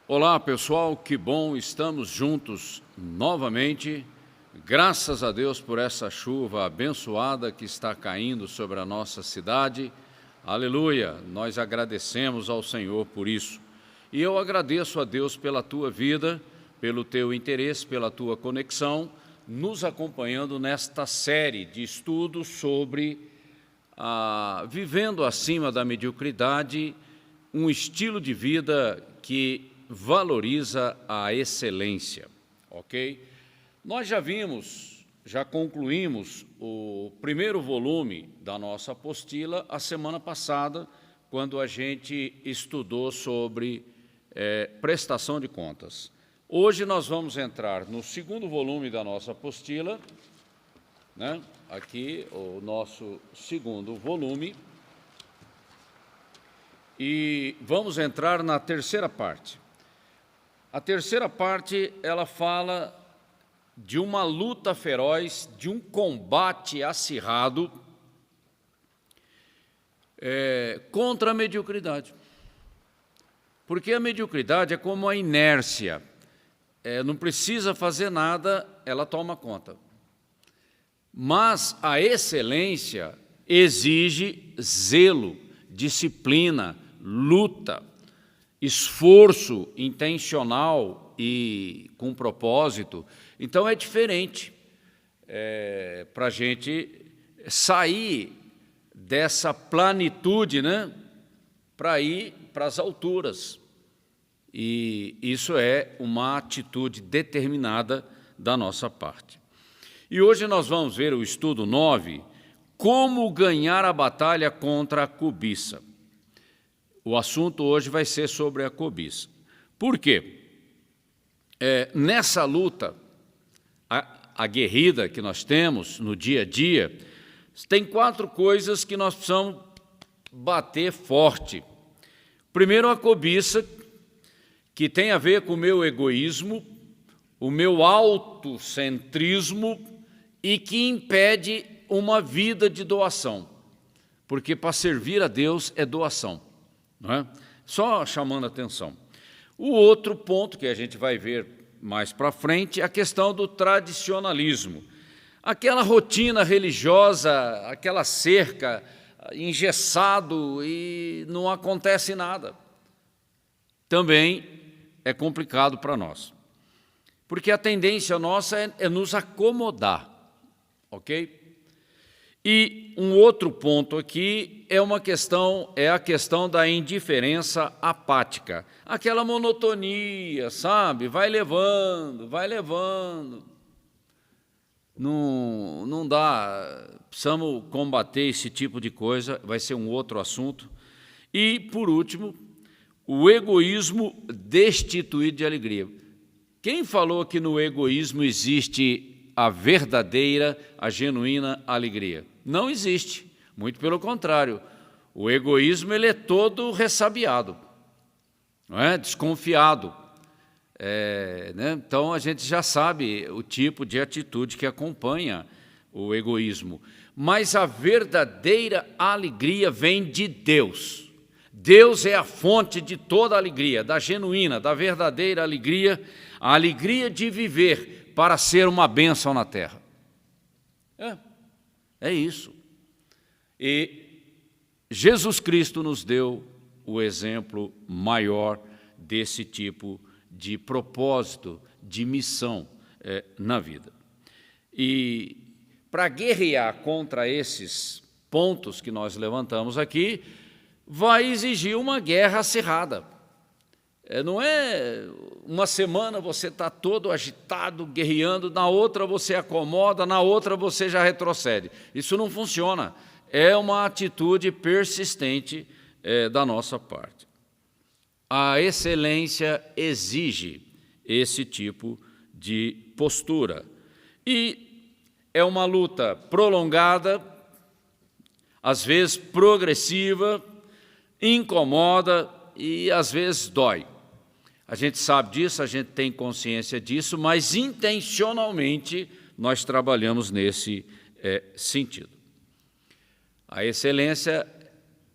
Olá, pessoal, que bom, estamos juntos novamente. Graças a Deus por essa chuva abençoada que está caindo sobre a nossa cidade. Aleluia, nós agradecemos ao Senhor por isso. E eu agradeço a Deus pela tua vida, pelo teu interesse, pela tua conexão, nos acompanhando nesta série de estudos sobre vivendo acima da mediocridade, um estilo de vida que valoriza a excelência, ok? Nós já concluímos o primeiro volume da nossa apostila a semana passada, quando a gente estudou sobre prestação de contas. Hoje nós vamos entrar no segundo volume da nossa apostila, né? Aqui o nosso segundo volume, e vamos entrar na terceira parte. A terceira parte, ela fala de uma luta feroz, de um combate acirrado contra a mediocridade. Porque a mediocridade é como a inércia, não precisa fazer nada, ela toma conta. Mas a excelência exige zelo, disciplina, luta, esforço intencional e com propósito. Então é diferente para a gente sair dessa planitude, né, para ir para as alturas. E isso é uma atitude determinada da nossa parte. E hoje nós vamos ver o estudo 9, como ganhar a batalha contra a cobiça. O assunto hoje vai ser sobre a cobiça. Por quê? Nessa luta aguerrida que nós temos no dia a dia, tem 4 coisas que nós precisamos bater forte. Primeiro, a cobiça, que tem a ver com o meu egoísmo, o meu autocentrismo e que impede uma vida de doação. Porque para servir a Deus é doação. Não é? Só chamando a atenção. O outro ponto que a gente vai ver mais para frente é a questão do tradicionalismo. Aquela rotina religiosa, aquela cerca, engessado e não acontece nada. Também é complicado para nós. Porque a tendência nossa é nos acomodar, ok? E um outro ponto aqui é a questão da indiferença apática. Aquela monotonia, sabe? Vai levando. Não dá, precisamos combater esse tipo de coisa, vai ser um outro assunto. E, por último, o egoísmo destituído de alegria. Quem falou que no egoísmo existe a verdadeira, a genuína alegria? Não existe, muito pelo contrário. O egoísmo ele é todo ressabiado, não é? Desconfiado. Né? Então, a gente já sabe o tipo de atitude que acompanha o egoísmo. Mas a verdadeira alegria vem de Deus. Deus é a fonte de toda a alegria, da genuína, da verdadeira alegria, a alegria de viver para ser uma bênção na terra. É isso. E Jesus Cristo nos deu o exemplo maior desse tipo de propósito, de missão na vida. E para guerrear contra esses pontos que nós levantamos aqui, vai exigir uma guerra acirrada. Não é uma semana você está todo agitado, guerreando, na outra você acomoda, na outra você já retrocede. Isso não funciona. É uma atitude persistente da nossa parte. A excelência exige esse tipo de postura. E é uma luta prolongada, às vezes progressiva, incomoda e às vezes dói. A gente sabe disso, a gente tem consciência disso, mas intencionalmente nós trabalhamos nesse sentido. A excelência,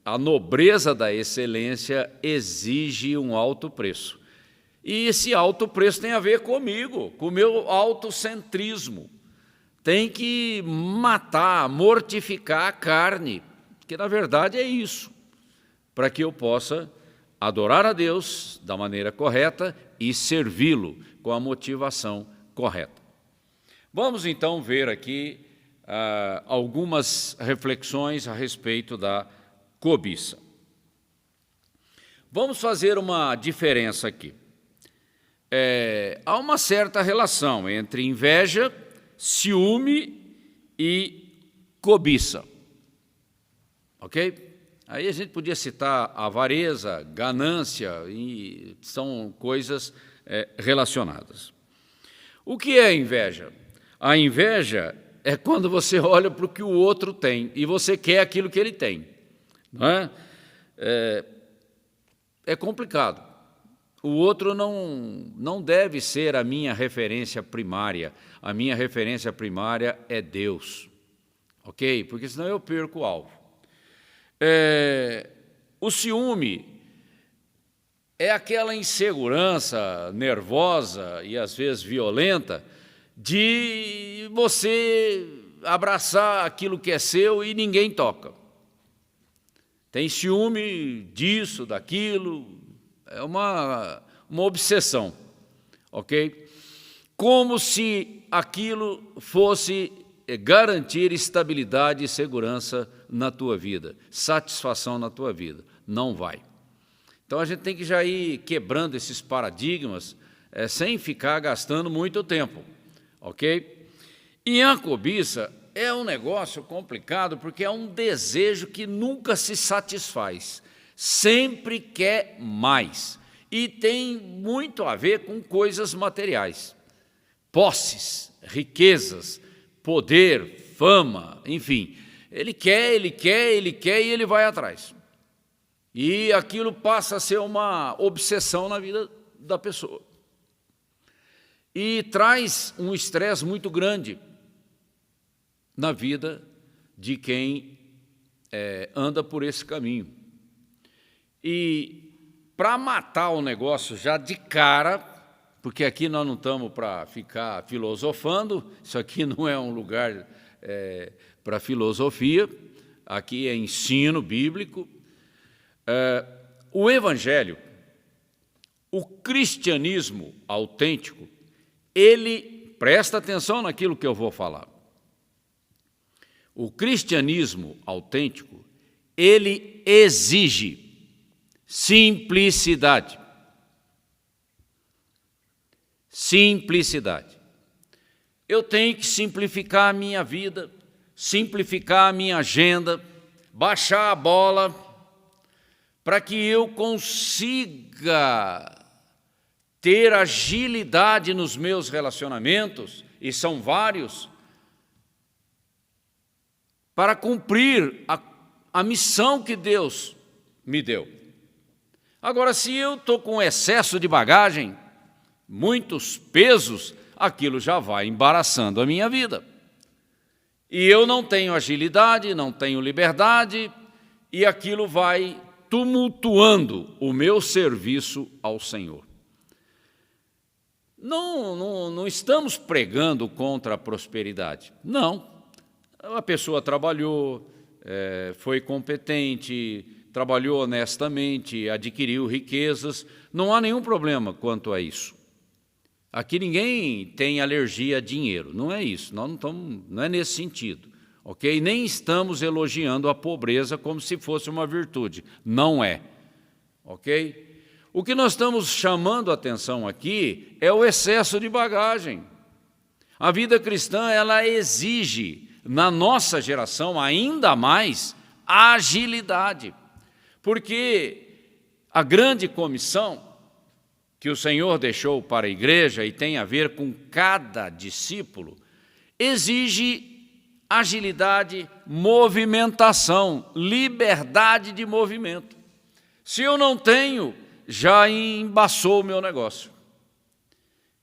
a nobreza da excelência exige um alto preço. E esse autopreço tem a ver comigo, com o meu autocentrismo. Tem que matar, mortificar a carne, que na verdade é isso, para que eu possa adorar a Deus da maneira correta e servi-lo com a motivação correta. Vamos então ver aqui algumas reflexões a respeito da cobiça. Vamos fazer uma diferença aqui. Há uma certa relação entre inveja, ciúme e cobiça. Ok? Aí a gente podia citar avareza, ganância, e são coisas relacionadas. O que é inveja? A inveja é quando você olha para o que o outro tem e você quer aquilo que ele tem. Não é? É complicado. O outro não deve ser a minha referência primária. A minha referência primária é Deus. Ok? Porque senão eu perco o alvo. O ciúme é aquela insegurança nervosa e às vezes violenta de você abraçar aquilo que é seu e ninguém toca. Tem ciúme disso, daquilo, é uma obsessão, ok? Como se aquilo fosse garantir estabilidade e segurança na tua vida, satisfação na tua vida. Não vai. Então a gente tem que já ir quebrando esses paradigmas sem ficar gastando muito tempo, ok? E a cobiça é um negócio complicado porque é um desejo que nunca se satisfaz, sempre quer mais e tem muito a ver com coisas materiais, posses, riquezas, poder, fama, enfim. Ele quer e ele vai atrás. E aquilo passa a ser uma obsessão na vida da pessoa. E traz um estresse muito grande na vida de quem anda por esse caminho. E para matar o negócio já de cara, porque aqui nós não estamos para ficar filosofando, isso aqui não é um lugar para filosofia, aqui é ensino bíblico. O Evangelho, o cristianismo autêntico, ele, presta atenção naquilo que eu vou falar, o cristianismo autêntico, ele exige simplicidade. Simplicidade. Eu tenho que simplificar a minha vida, simplificar a minha agenda, baixar a bola, para que eu consiga ter agilidade nos meus relacionamentos, e são vários, para cumprir a missão que Deus me deu. Agora, se eu estou com excesso de bagagem, muitos pesos, aquilo já vai embaraçando a minha vida. E eu não tenho agilidade, não tenho liberdade, e aquilo vai tumultuando o meu serviço ao Senhor. Não estamos pregando contra a prosperidade. Não. A pessoa trabalhou, foi competente, trabalhou honestamente, adquiriu riquezas. Não há nenhum problema quanto a isso. Aqui ninguém tem alergia a dinheiro, não é isso, não é nesse sentido. Ok? Nem estamos elogiando a pobreza como se fosse uma virtude. Não é. Ok? O que nós estamos chamando a atenção aqui é o excesso de bagagem. A vida cristã, ela exige, na nossa geração, ainda mais, agilidade. Porque a grande comissão que o Senhor deixou para a igreja e tem a ver com cada discípulo, exige agilidade, movimentação, liberdade de movimento. Se eu não tenho, já embaçou o meu negócio.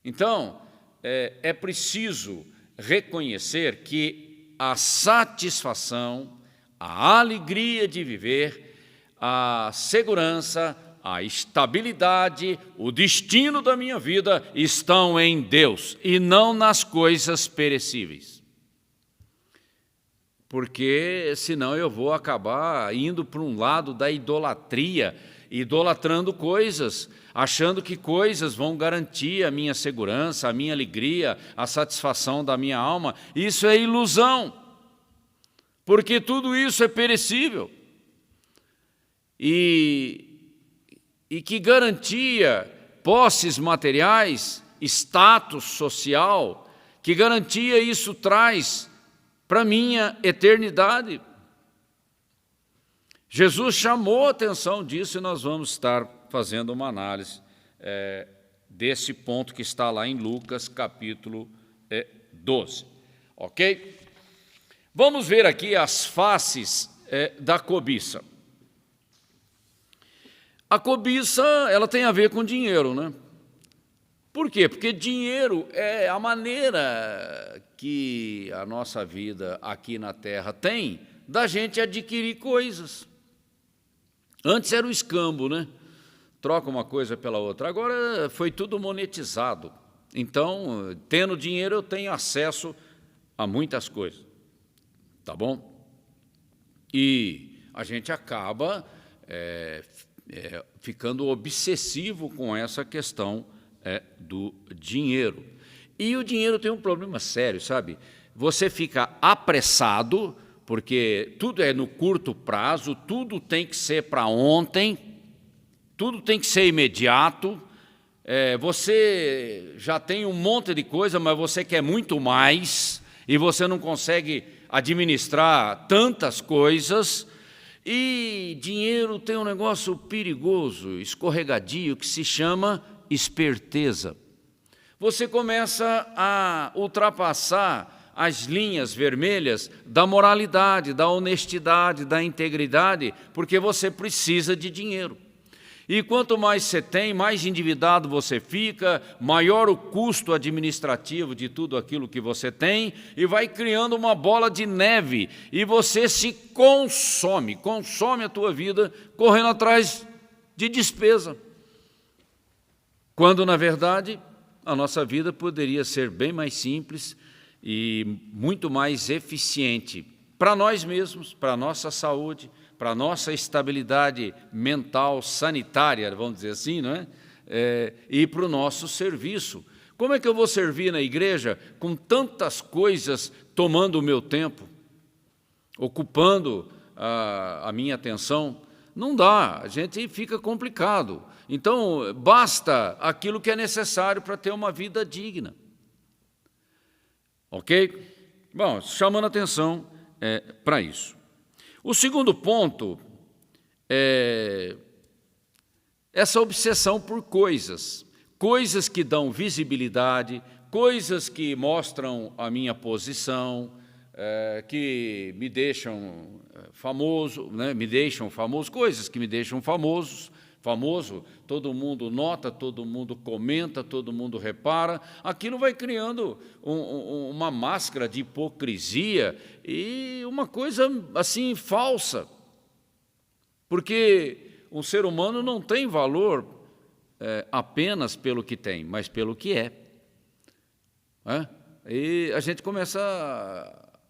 Então, é preciso reconhecer que a satisfação, a alegria de viver, a segurança, a estabilidade, o destino da minha vida estão em Deus e não nas coisas perecíveis. Porque senão eu vou acabar indo para um lado da idolatria, idolatrando coisas, achando que coisas vão garantir a minha segurança, a minha alegria, a satisfação da minha alma. Isso é ilusão, porque tudo isso é perecível. E que garantia posses materiais, status social, que garantia isso traz para a minha eternidade? Jesus chamou a atenção disso e nós vamos estar fazendo uma análise desse ponto que está lá em Lucas, capítulo 12. Ok? Vamos ver aqui as faces da cobiça. A cobiça, ela tem a ver com dinheiro, né? Por quê? Porque dinheiro é a maneira que a nossa vida aqui na Terra tem da gente adquirir coisas. Antes era o escambo, né? Troca uma coisa pela outra. Agora foi tudo monetizado. Então, tendo dinheiro, eu tenho acesso a muitas coisas. Tá bom? E a gente acaba ficando obsessivo com essa questão do dinheiro. E o dinheiro tem um problema sério, sabe? Você fica apressado, porque tudo é no curto prazo, tudo tem que ser para ontem, tudo tem que ser imediato. Você já tem um monte de coisa, mas você quer muito mais, e você não consegue administrar tantas coisas. E dinheiro tem um negócio perigoso, escorregadio, que se chama esperteza. Você começa a ultrapassar as linhas vermelhas da moralidade, da honestidade, da integridade, porque você precisa de dinheiro. E quanto mais você tem, mais endividado você fica, maior o custo administrativo de tudo aquilo que você tem, e vai criando uma bola de neve, e você se consome a tua vida correndo atrás de despesa. Quando, na verdade, a nossa vida poderia ser bem mais simples e muito mais eficiente para nós mesmos, para a nossa saúde, para a nossa estabilidade mental, sanitária, vamos dizer assim, não é? E para o nosso serviço. Como é que eu vou servir na igreja com tantas coisas tomando o meu tempo, ocupando a minha atenção? Não dá, a gente fica complicado. Então, basta aquilo que é necessário para ter uma vida digna. Ok? Bom, chamando atenção para isso. O segundo ponto é essa obsessão por coisas que dão visibilidade, coisas que mostram a minha posição, que me deixam famoso, né? Coisas que me deixam famoso, todo mundo nota, todo mundo comenta, todo mundo repara. Aquilo vai criando uma máscara de hipocrisia e uma coisa assim falsa, porque um ser humano não tem valor apenas pelo que tem, mas pelo que é. E a gente começa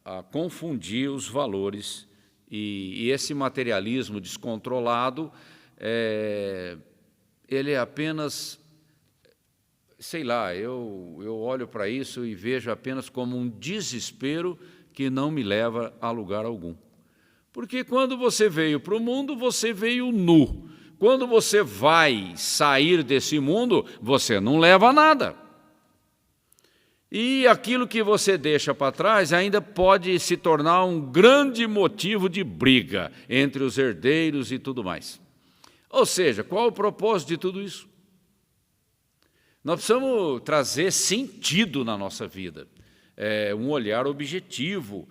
a confundir os valores, e esse materialismo descontrolado, ele é apenas, sei lá, eu olho para isso e vejo apenas como um desespero que não me leva a lugar algum. Porque quando você veio para o mundo, você veio nu. Quando você vai sair desse mundo, você não leva nada. E aquilo que você deixa para trás ainda pode se tornar um grande motivo de briga entre os herdeiros e tudo mais. Ou seja, qual o propósito de tudo isso? Nós precisamos trazer sentido na nossa vida, um olhar objetivo.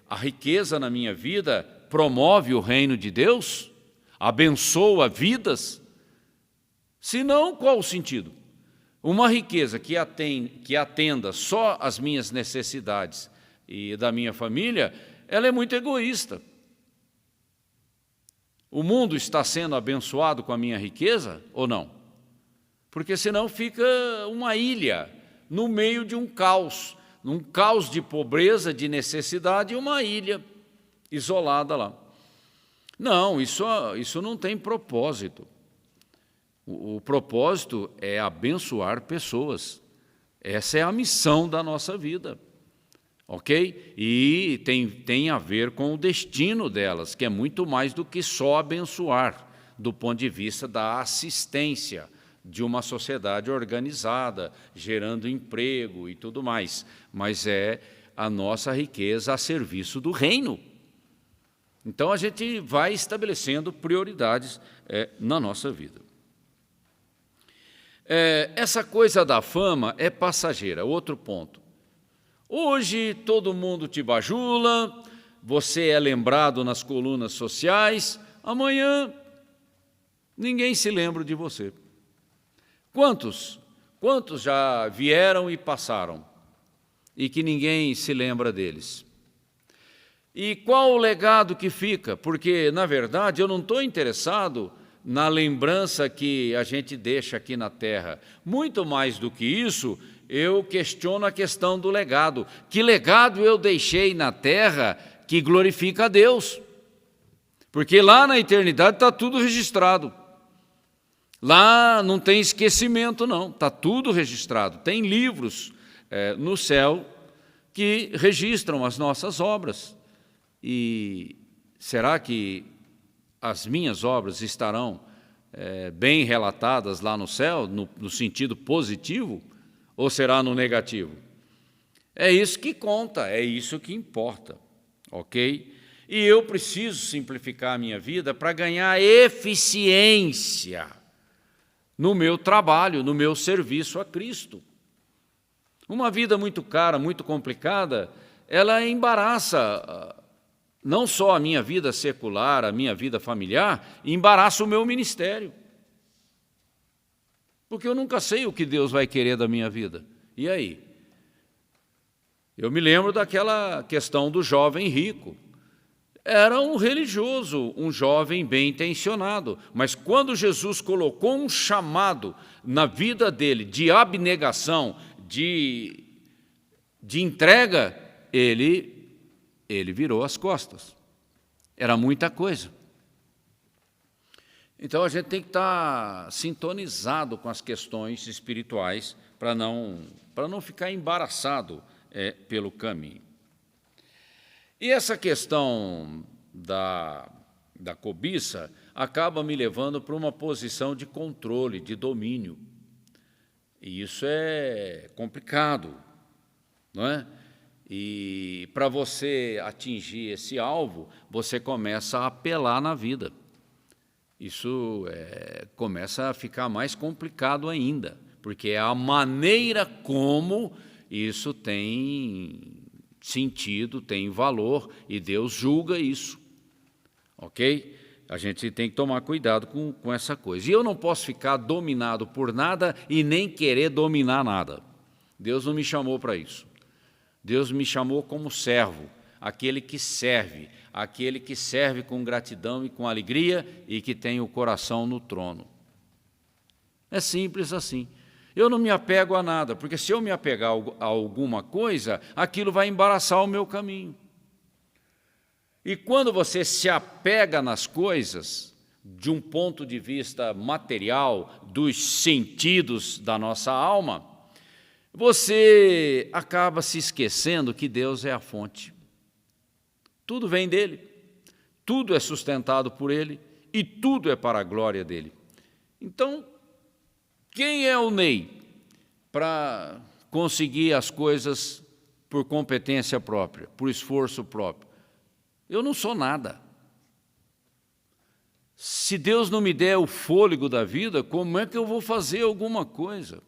A riqueza na minha vida promove o reino de Deus? Abençoa vidas? Se não, qual o sentido? Uma riqueza que atenda só às minhas necessidades e da minha família, ela é muito egoísta. O mundo está sendo abençoado com a minha riqueza ou não? Porque senão fica uma ilha no meio de um caos de pobreza, de necessidade, e uma ilha isolada lá. Não, isso não tem propósito. O propósito é abençoar pessoas. Essa é a missão da nossa vida, ok? E tem a ver com o destino delas, que é muito mais do que só abençoar, do ponto de vista da assistência de uma sociedade organizada, gerando emprego e tudo mais, mas é a nossa riqueza a serviço do reino. Então, a gente vai estabelecendo prioridades na nossa vida. Essa coisa da fama é passageira, outro ponto. Hoje, todo mundo te bajula, você é lembrado nas colunas sociais, amanhã ninguém se lembra de você. Quantos já vieram e passaram, e que ninguém se lembra deles? E qual o legado que fica? Porque, na verdade, eu não estou interessado na lembrança que a gente deixa aqui na terra. Muito mais do que isso, eu questiono a questão do legado. Que legado eu deixei na terra que glorifica a Deus? Porque lá na eternidade está tudo registrado. Lá não tem esquecimento, não. Está tudo registrado. Tem livros no céu que registram as nossas obras. E será que as minhas obras estarão bem relatadas lá no céu, no sentido positivo, ou será no negativo? É isso que conta, é isso que importa, ok? E eu preciso simplificar a minha vida para ganhar eficiência no meu trabalho, no meu serviço a Cristo. Uma vida muito cara, muito complicada, ela embaraça não só a minha vida secular, a minha vida familiar, embaraça o meu ministério. Porque eu nunca sei o que Deus vai querer da minha vida. E aí? Eu me lembro daquela questão do jovem rico. Era um religioso, um jovem bem intencionado, mas quando Jesus colocou um chamado na vida dele de abnegação, de entrega, ele virou as costas. Era muita coisa. Então, a gente tem que estar sintonizado com as questões espirituais para não ficar embaraçado pelo caminho. E essa questão da cobiça acaba me levando para uma posição de controle, de domínio. E isso é complicado, não é? E para você atingir esse alvo, você começa a apelar na vida. Isso começa a ficar mais complicado ainda, porque é a maneira como isso tem sentido, tem valor, e Deus julga isso, ok? A gente tem que tomar cuidado com essa coisa. E eu não posso ficar dominado por nada e nem querer dominar nada. Deus não me chamou para isso. Deus me chamou como servo, aquele que serve com gratidão e com alegria e que tem o coração no trono. É simples assim. Eu não me apego a nada, porque se eu me apegar a alguma coisa, aquilo vai embaraçar o meu caminho. E quando você se apega nas coisas, de um ponto de vista material, dos sentidos da nossa alma, você acaba se esquecendo que Deus é a fonte. Tudo vem dele, tudo é sustentado por ele e tudo é para a glória dele. Então, quem é o Ney para conseguir as coisas por competência própria, por esforço próprio? Eu não sou nada. Se Deus não me der o fôlego da vida, como é que eu vou fazer alguma coisa?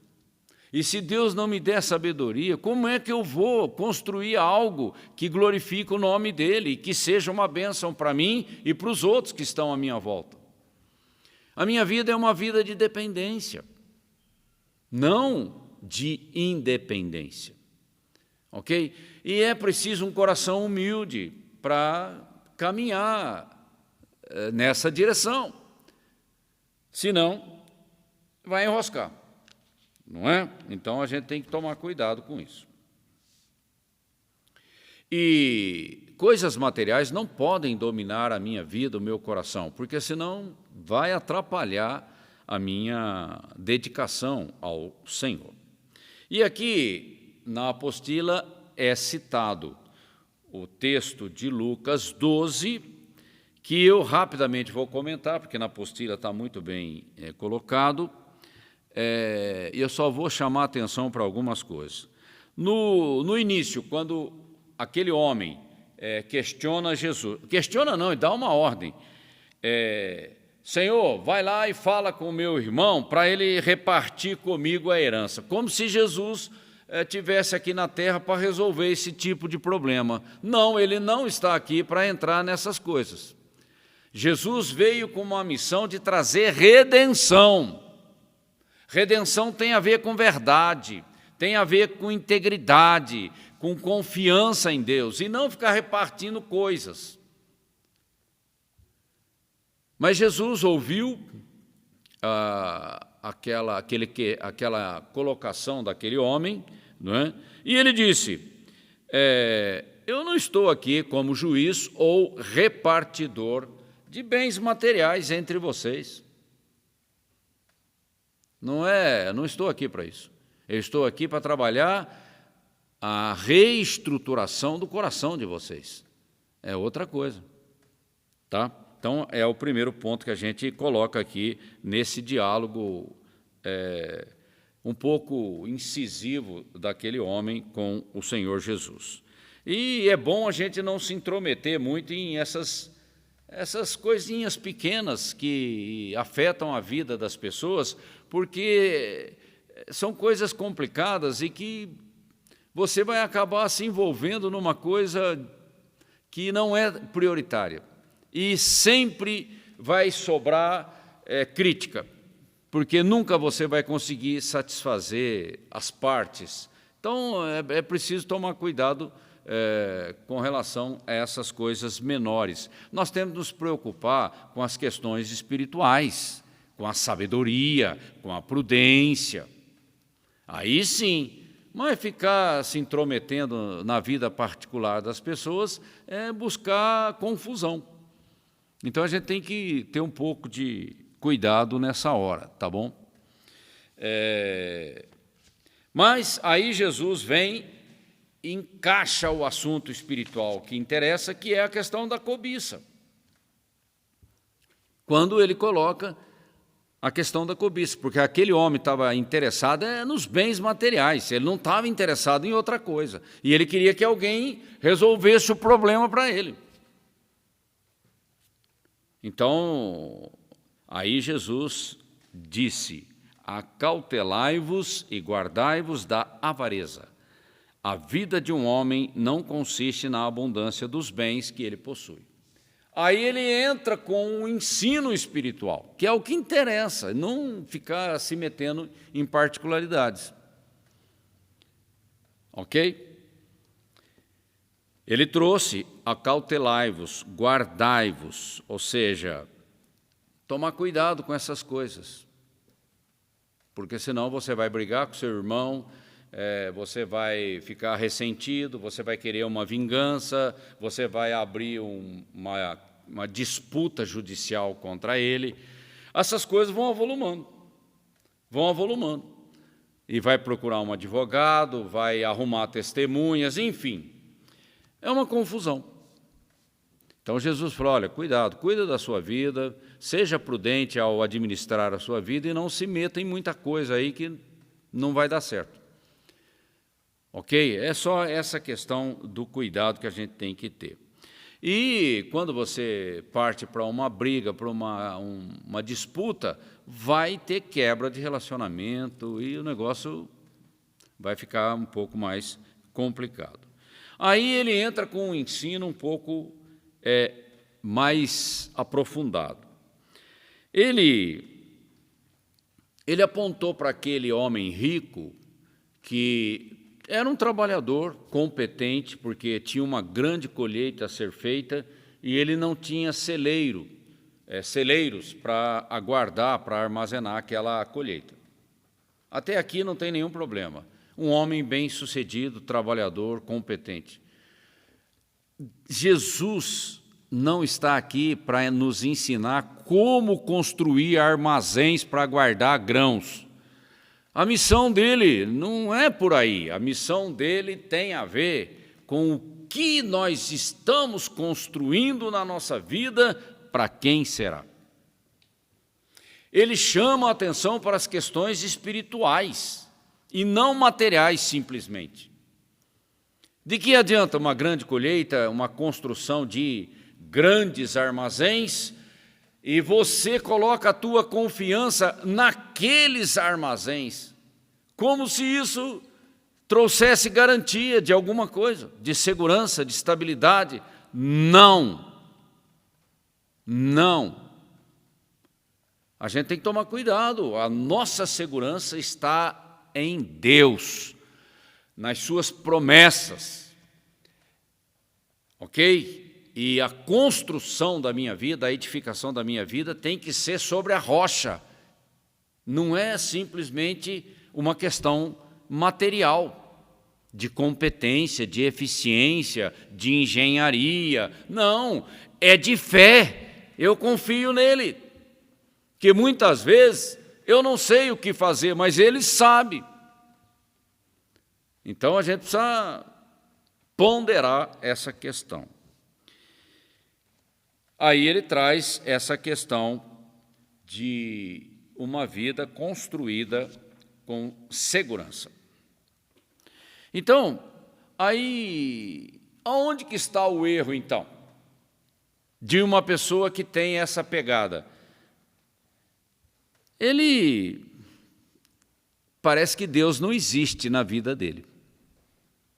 E se Deus não me der sabedoria, como é que eu vou construir algo que glorifique o nome dEle e que seja uma bênção para mim e para os outros que estão à minha volta? A minha vida é uma vida de dependência, não de independência, ok? E é preciso um coração humilde para caminhar nessa direção. Senão, vai enroscar, não é? Então, a gente tem que tomar cuidado com isso. E coisas materiais não podem dominar a minha vida, o meu coração, porque senão vai atrapalhar a minha dedicação ao Senhor. E aqui, na apostila, é citado o texto de Lucas 12, que eu rapidamente vou comentar, porque na apostila está muito bem colocado, e eu só vou chamar a atenção para algumas coisas. No início, quando aquele homem questiona Jesus, questiona não, ele dá uma ordem, Senhor, vai lá e fala com o meu irmão para ele repartir comigo a herança, como se Jesus tivesse aqui na terra para resolver esse tipo de problema. Não, ele não está aqui para entrar nessas coisas. Jesus veio com uma missão de trazer redenção. Redenção tem a ver com verdade, tem a ver com integridade, com confiança em Deus, e não ficar repartindo coisas. Mas Jesus ouviu aquela colocação daquele homem, não é? E ele disse, eu não estou aqui como juiz ou repartidor de bens materiais entre vocês. Não estou aqui para isso. Eu estou aqui para trabalhar a reestruturação do coração de vocês. É outra coisa, tá? Então, é o primeiro ponto que a gente coloca aqui nesse diálogo um pouco incisivo daquele homem com o Senhor Jesus. E é bom a gente não se intrometer muito em essas coisinhas pequenas que afetam a vida das pessoas, porque são coisas complicadas e que você vai acabar se envolvendo numa coisa que não é prioritária. E sempre vai sobrar crítica, porque nunca você vai conseguir satisfazer as partes. Então, é preciso tomar cuidado com relação a essas coisas menores. Nós temos que nos preocupar com as questões espirituais, com a sabedoria, com a prudência. Aí sim, mas ficar se intrometendo na vida particular das pessoas é buscar confusão. Então, a gente tem que ter um pouco de cuidado nessa hora, tá bom? Mas aí Jesus vem e encaixa o assunto espiritual que interessa, que é a questão da cobiça. Quando ele coloca a questão da cobiça, porque aquele homem estava interessado nos bens materiais, ele não estava interessado em outra coisa, e ele queria que alguém resolvesse o problema para ele. Então, aí Jesus disse, acautelai-vos e guardai-vos da avareza. A vida de um homem não consiste na abundância dos bens que ele possui. Aí ele entra com o ensino espiritual, que é o que interessa, não ficar se metendo em particularidades. Ok? Ele trouxe acautelai-vos, guardai-vos, ou seja, tomar cuidado com essas coisas, porque senão você vai brigar com seu irmão, você vai ficar ressentido, você vai querer uma vingança, você vai abrir uma disputa judicial contra ele. Essas coisas vão avolumando, e vai procurar um advogado, vai arrumar testemunhas, enfim. É uma confusão. Então, Jesus falou, olha, cuidado, cuida da sua vida, seja prudente ao administrar a sua vida e não se meta em muita coisa aí que não vai dar certo. Ok? É só essa questão do cuidado que a gente tem que ter. E quando você parte para uma briga, para uma disputa, vai ter quebra de relacionamento e o negócio vai ficar um pouco mais complicado. Aí ele entra com um ensino um pouco mais aprofundado. Ele apontou para aquele homem rico que era um trabalhador competente, porque tinha uma grande colheita a ser feita e ele não tinha celeiro celeiros para aguardar, para armazenar aquela colheita. Até aqui não tem nenhum problema. Um homem bem-sucedido, trabalhador, competente. Jesus não está aqui para nos ensinar como construir armazéns para guardar grãos. A missão dele não é por aí. A missão dele tem a ver com o que nós estamos construindo na nossa vida, para quem será. Ele chama a atenção para as questões espirituais e não materiais simplesmente. De que adianta uma grande colheita, uma construção de grandes armazéns, e você coloca a tua confiança naqueles armazéns, como se isso trouxesse garantia de alguma coisa, de segurança, de estabilidade? Não. Não. A gente tem que tomar cuidado. A nossa segurança está em Deus, nas suas promessas. Ok? E a construção da minha vida, a edificação da minha vida tem que ser sobre a rocha. Não é simplesmente uma questão material, de competência, de eficiência, de engenharia. Não, é de fé. Eu confio nele. Que muitas vezes eu não sei o que fazer, mas ele sabe. Então a gente precisa ponderar essa questão. Aí ele traz essa questão de uma vida construída com segurança. Então, aí, aonde que está o erro, então, de uma pessoa que tem essa pegada? Ele parece que Deus não existe na vida dele.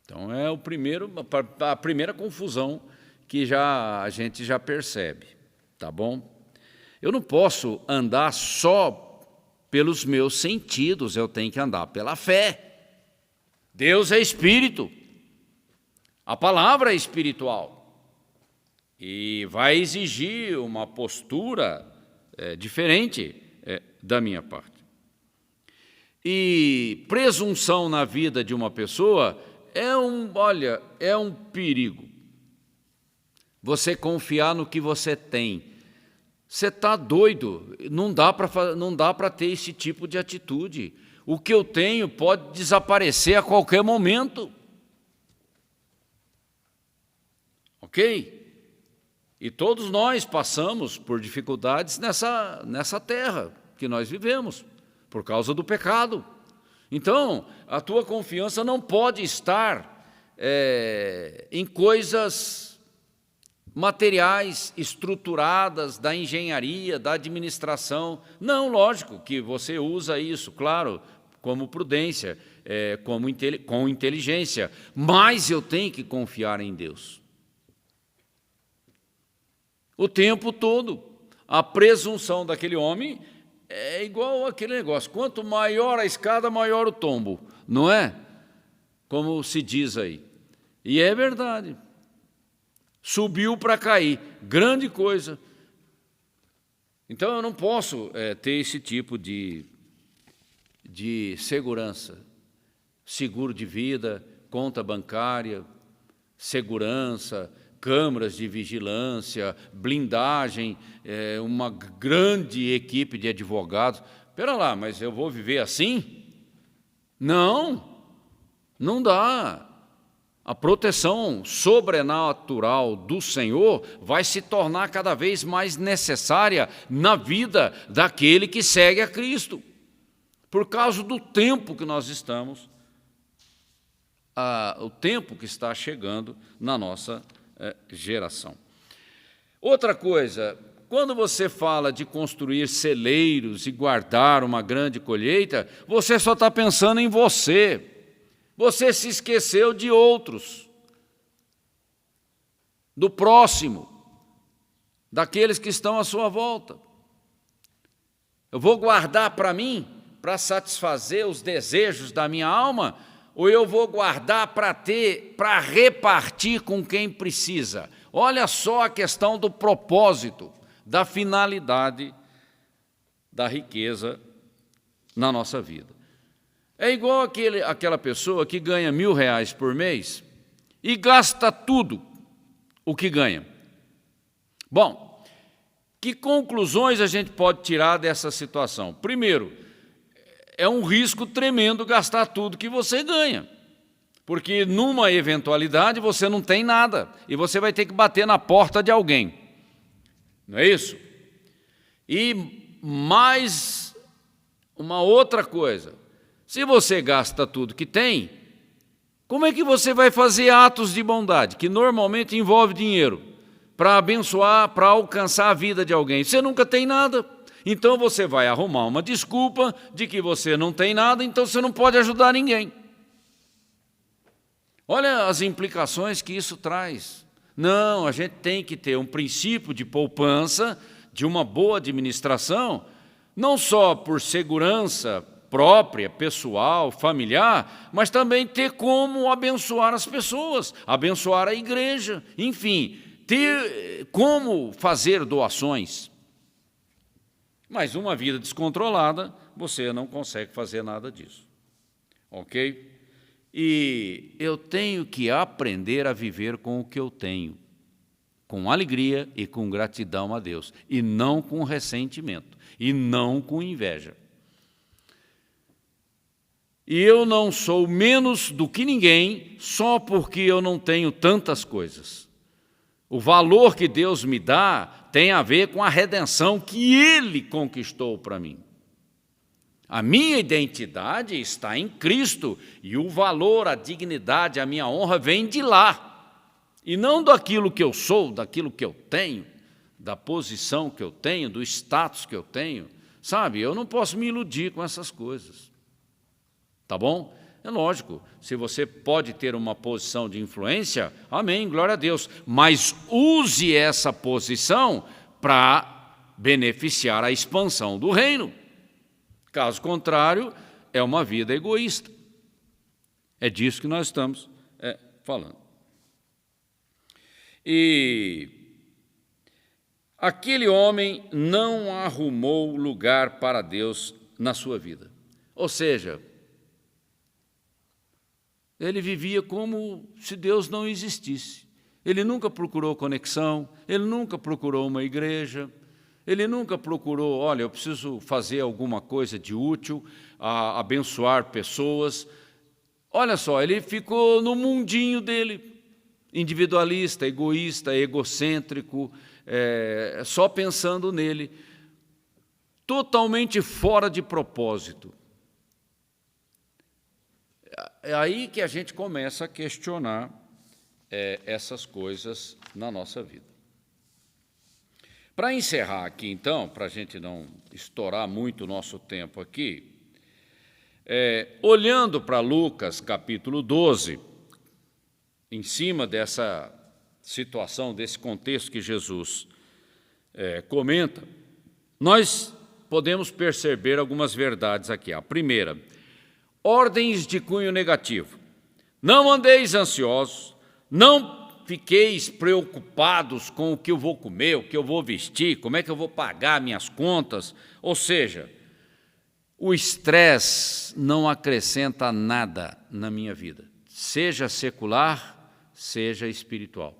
Então, é a primeira confusão que a gente já percebe, tá bom? Eu não posso andar só pelos meus sentidos, eu tenho que andar pela fé. Deus é espírito, a palavra é espiritual, e vai exigir uma postura diferente da minha parte. E presunção na vida de uma pessoa é um perigo. Você confiar no que você tem. Você está doido, não dá para ter esse tipo de atitude. O que eu tenho pode desaparecer a qualquer momento. Ok? E todos nós passamos por dificuldades nessa terra que nós vivemos, por causa do pecado. Então, a tua confiança não pode estar em coisas materiais, estruturadas, da engenharia, da administração. Não, lógico que você usa isso, claro, como prudência, com inteligência, mas eu tenho que confiar em Deus. O tempo todo. A presunção daquele homem é igual aquele negócio, quanto maior a escada, maior o tombo, não é? Como se diz aí. E é verdade. Subiu para cair, grande coisa. Então eu não posso ter esse tipo de segurança, seguro de vida, conta bancária, segurança, câmaras de vigilância, blindagem, uma grande equipe de advogados. Espera lá, mas eu vou viver assim? Não, não dá. A proteção sobrenatural do Senhor vai se tornar cada vez mais necessária na vida daquele que segue a Cristo, por causa do tempo que nós estamos, o tempo que está chegando na nossa geração. Outra coisa, quando você fala de construir celeiros e guardar uma grande colheita, você só está pensando em você. Você se esqueceu de outros, do próximo, daqueles que estão à sua volta. Eu vou guardar para mim, para satisfazer os desejos da minha alma, ou eu vou guardar para repartir com quem precisa? Olha só a questão do propósito. da finalidade da riqueza na nossa vida. É igual aquela pessoa que ganha R$1.000 por mês e gasta tudo o que ganha. Bom, que conclusões a gente pode tirar dessa situação? Primeiro, é um risco tremendo gastar tudo que você ganha, porque numa eventualidade você não tem nada e você vai ter que bater na porta de alguém, não é isso? E mais uma outra coisa, se você gasta tudo que tem, como é que você vai fazer atos de bondade, que normalmente envolve dinheiro, para abençoar, para alcançar a vida de alguém? Você nunca tem nada, então você vai arrumar uma desculpa de que você não tem nada, então você não pode ajudar ninguém. Olha as implicações que isso traz. Não, a gente tem que ter um princípio de poupança, de uma boa administração, não só por segurança própria, pessoal, familiar, mas também ter como abençoar as pessoas, abençoar a igreja, enfim, ter como fazer doações. Mas uma vida descontrolada, você não consegue fazer nada disso, ok? E eu tenho que aprender a viver com o que eu tenho, com alegria e com gratidão a Deus, e não com ressentimento, e não com inveja. E eu não sou menos do que ninguém só porque eu não tenho tantas coisas. O valor que Deus me dá tem a ver com a redenção que Ele conquistou para mim. A minha identidade está em Cristo e o valor, a dignidade, a minha honra vem de lá. E não daquilo que eu sou, daquilo que eu tenho, da posição que eu tenho, do status que eu tenho. Sabe, eu não posso me iludir com essas coisas. Tá bom? É lógico, se você pode ter uma posição de influência, amém, glória a Deus, mas use essa posição para beneficiar a expansão do reino. Caso contrário, é uma vida egoísta. É disso que nós estamos falando. E aquele homem não arrumou lugar para Deus na sua vida. Ou seja, ele vivia como se Deus não existisse. Ele nunca procurou conexão, ele nunca procurou uma igreja, ele nunca procurou, olha, eu preciso fazer alguma coisa de útil, abençoar pessoas. Olha só, ele ficou no mundinho dele, individualista, egoísta, egocêntrico, só pensando nele, totalmente fora de propósito. É aí que a gente começa a questionar essas coisas na nossa vida. Para encerrar aqui, então, para a gente não estourar muito o nosso tempo aqui, olhando para Lucas, capítulo 12, em cima dessa situação, desse contexto que Jesus comenta, nós podemos perceber algumas verdades aqui. A primeira, ordens de cunho negativo. Não andeis ansiosos, não fiqueis preocupados com o que eu vou comer, o que eu vou vestir, como é que eu vou pagar minhas contas. Ou seja, o estresse não acrescenta nada na minha vida, seja secular, seja espiritual.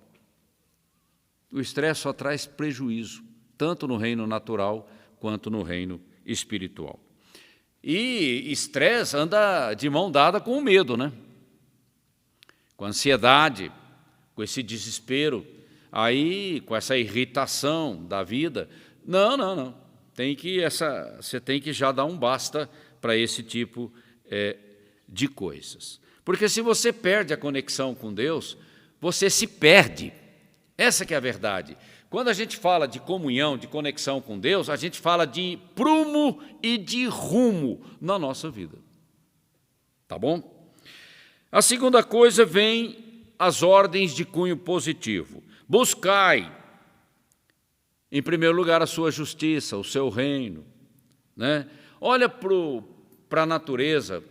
O estresse só traz prejuízo, tanto no reino natural quanto no reino espiritual. E estresse anda de mão dada com o medo, né? Com a ansiedade, com esse desespero, aí com essa irritação da vida. Não. Você tem que já dar um basta para esse tipo de coisas. Porque se você perde a conexão com Deus, você se perde. Essa que é a verdade. Quando a gente fala de comunhão, de conexão com Deus, a gente fala de prumo e de rumo na nossa vida. Tá bom? A segunda coisa vem as ordens de cunho positivo. Buscai, em primeiro lugar, a sua justiça, o seu reino. Né? Olha para a natureza,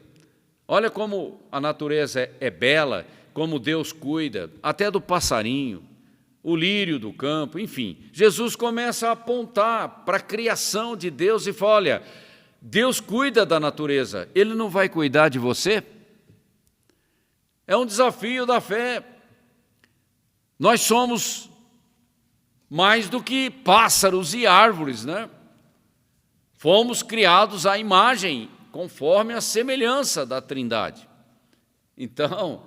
olha como a natureza é bela, como Deus cuida, até do passarinho. o lírio do campo, enfim. Jesus começa a apontar para a criação de Deus e fala, olha, Deus cuida da natureza, Ele não vai cuidar de você? É um desafio da fé. Nós somos mais do que pássaros e árvores, né? Fomos criados à imagem, conforme a semelhança da Trindade. Então,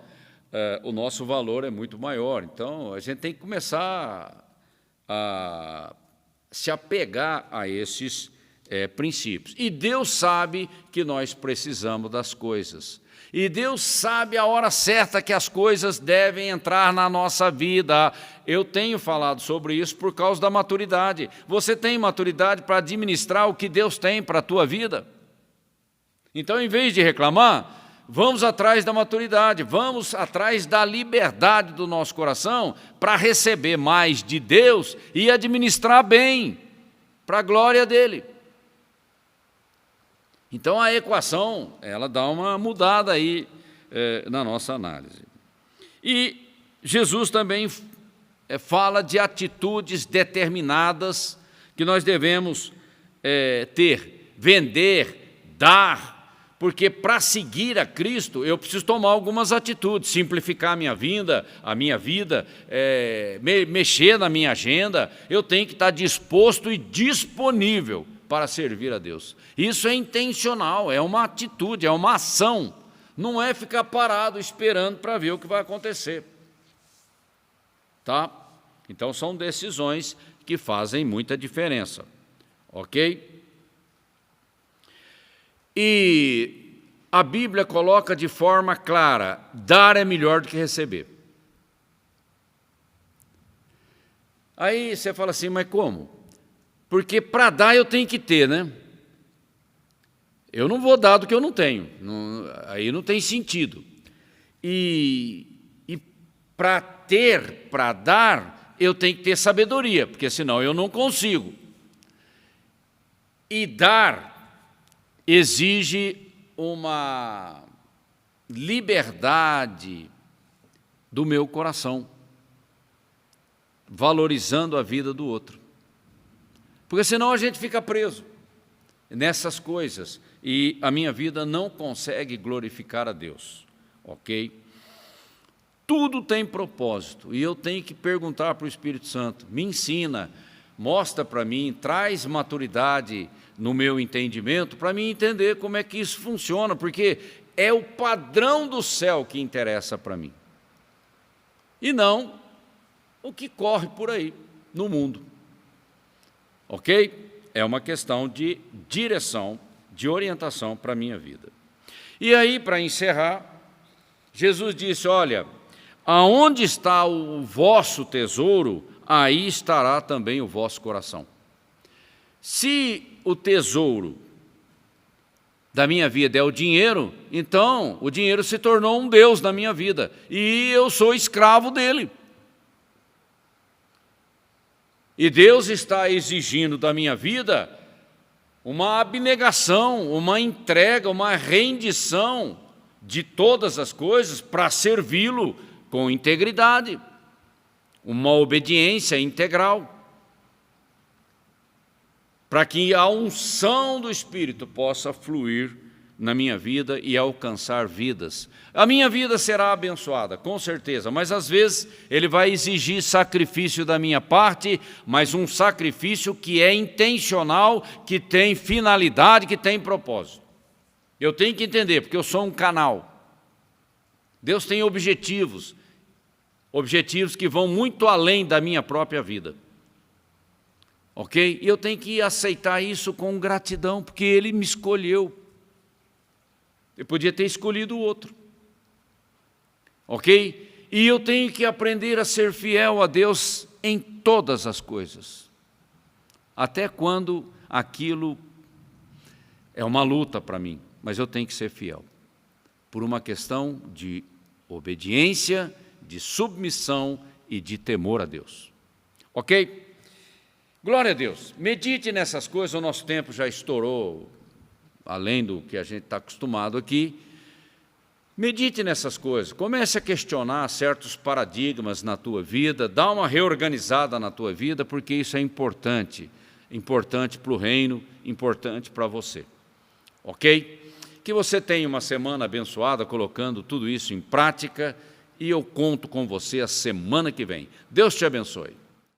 o nosso valor é muito maior. Então, a gente tem que começar a se apegar a esses princípios. E Deus sabe que nós precisamos das coisas. E Deus sabe a hora certa que as coisas devem entrar na nossa vida. Eu tenho falado sobre isso por causa da maturidade. Você tem maturidade para administrar o que Deus tem para a tua vida? Então, em vez de reclamar, vamos atrás da maturidade, vamos atrás da liberdade do nosso coração para receber mais de Deus e administrar bem, para a glória dEle. Então, a equação, ela dá uma mudada aí na nossa análise. E Jesus também fala de atitudes determinadas que nós devemos ter, vender, dar, porque para seguir a Cristo eu preciso tomar algumas atitudes, simplificar a minha vida, mexer na minha agenda, eu tenho que estar disposto e disponível para servir a Deus. Isso é intencional, é uma atitude, é uma ação, não é ficar parado esperando para ver o que vai acontecer. Tá? Então, são decisões que fazem muita diferença, ok? E a Bíblia coloca de forma clara, dar é melhor do que receber. Aí você fala assim, mas como? Porque para dar eu tenho que ter, né? Eu não vou dar do que eu não tenho, aí não tem sentido. E para ter, para dar, eu tenho que ter sabedoria, porque senão eu não consigo. E dar exige uma liberdade do meu coração, valorizando a vida do outro. Porque senão a gente fica preso nessas coisas e a minha vida não consegue glorificar a Deus, ok? Tudo tem propósito e eu tenho que perguntar para o Espírito Santo, me ensina, mostra para mim, traz maturidade no meu entendimento para mim entender como é que isso funciona, porque é o padrão do céu que interessa para mim e não o que corre por aí no mundo. Ok? É uma questão de direção, de orientação para a minha vida. E aí, para encerrar, Jesus disse, olha, aonde está o vosso tesouro, aí estará também o vosso coração. Se o tesouro da minha vida é o dinheiro, então o dinheiro se tornou um Deus na minha vida e eu sou escravo dele. E Deus está exigindo da minha vida uma abnegação, uma entrega, uma rendição de todas as coisas para servi-lo com integridade, uma obediência integral, para que a unção do Espírito possa fluir na minha vida e alcançar vidas. A minha vida será abençoada, com certeza, mas às vezes Ele vai exigir sacrifício da minha parte, mas um sacrifício que é intencional, que tem finalidade, que tem propósito. Eu tenho que entender, porque eu sou um canal. Deus tem objetivos que vão muito além da minha própria vida. Ok? E eu tenho que aceitar isso com gratidão, porque Ele me escolheu. Eu podia ter escolhido o outro, ok? E eu tenho que aprender a ser fiel a Deus em todas as coisas, até quando aquilo é uma luta para mim, mas eu tenho que ser fiel, por uma questão de obediência, de submissão e de temor a Deus, ok? Glória a Deus, medite nessas coisas, o nosso tempo já estourou, além do que a gente está acostumado aqui, Medite nessas coisas, comece a questionar certos paradigmas na tua vida, dá uma reorganizada na tua vida, porque isso é importante para o reino, importante para você. Ok? Que você tenha uma semana abençoada, colocando tudo isso em prática, e eu conto com você a semana que vem. Deus te abençoe.